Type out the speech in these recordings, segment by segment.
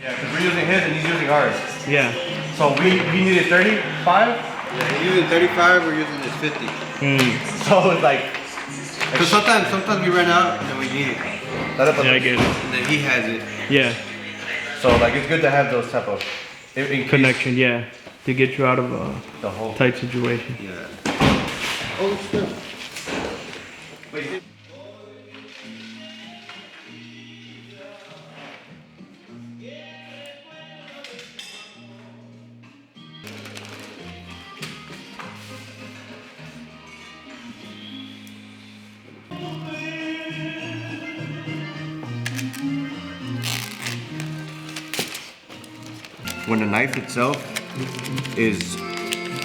Yeah, because we're using his and he's using ours. Yeah. So we needed 35. Yeah, he's using 35, we're using this 50. So it's like. Because sometimes we run out and then we need it. Yeah, I get it. And then he has it. Yeah. So like it's good to have those type of connection, yeah, to get you out of the whole tight situation. Yeah. Oh, snap. Wait. When the knife itself is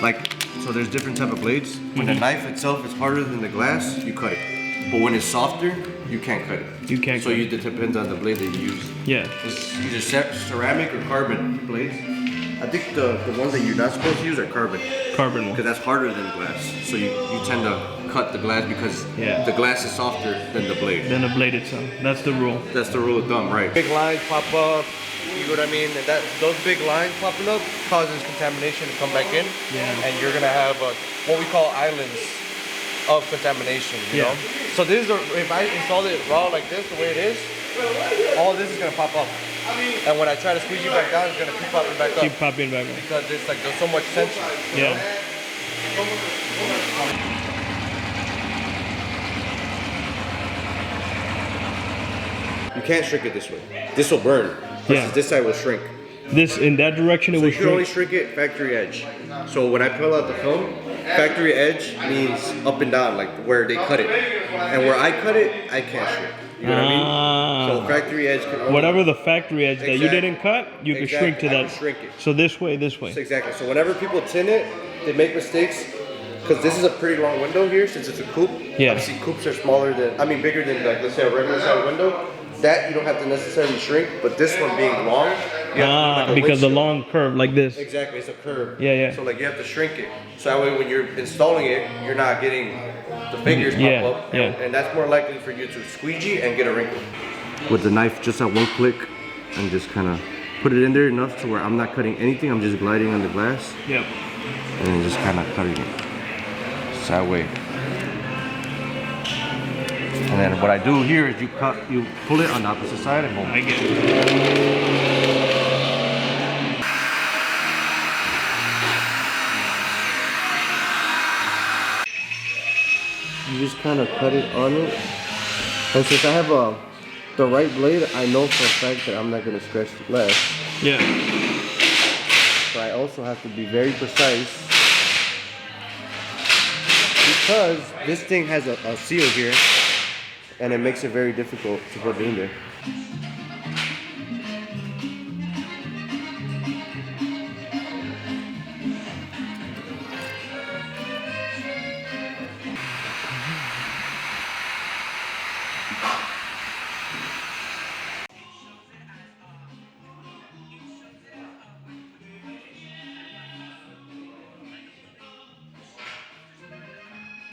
like, so there's different type of blades. When the knife itself is harder than the glass, you cut it. But when it's softer, you can't cut it. You can't. So it depends on the blade that you use. Yeah. It's either ceramic or carbon blades. I think the ones that you're not supposed to use are carbon. Carbon one. Because that's harder than glass. So you tend to cut the glass because the glass is softer than the blade. Than the blade itself. That's the rule. That's the rule of thumb, right? Big lines pop up. You know what I mean? And those big lines popping up causes contamination to come back in. Yeah. And you're gonna have what we call islands of contamination, you know? So this is if I install it raw like this, the way it is, all this is gonna pop up. And when I try to squeeze you back down, it's gonna keep popping back up. Keep popping back up. Because there's so much tension. Yeah. You can't shrink it this way. This will burn. This side will shrink. This in that direction it will you can only shrink it factory edge. So when I pull out the film, factory edge means up and down, like where they cut it. And where I cut it, I can't shrink. You know what I mean? So factory edge can only, whatever the factory edge that you didn't cut, you can shrink to that. Shrink it. So this way, this way. Exactly. So whenever people tint it, they make mistakes because this is a pretty long window here since it's a coupe. Yeah. Obviously coupes are smaller than, bigger than like let's say a regular size window. That you don't have to necessarily shrink, but this one being long, you have to do like because the long curve like this. Exactly, it's a curve. Yeah, yeah. So like you have to shrink it. So that way when you're installing it, you're not getting the fingers pop up. Yeah. And that's more likely for you to squeegee and get a wrinkle. With the knife just at one click and just kind of put it in there enough to where I'm not cutting anything, I'm just gliding on the glass. Yep. And then just kind of cutting it. So that way. And then what I do here is you pull it on the opposite side and boom. I get it. You just kind of cut it on it. And since I have the right blade, I know for a fact that I'm not going to scratch the glass. Yeah. So I also have to be very precise. Because this thing has a seal here. And it makes it very difficult to put it in there.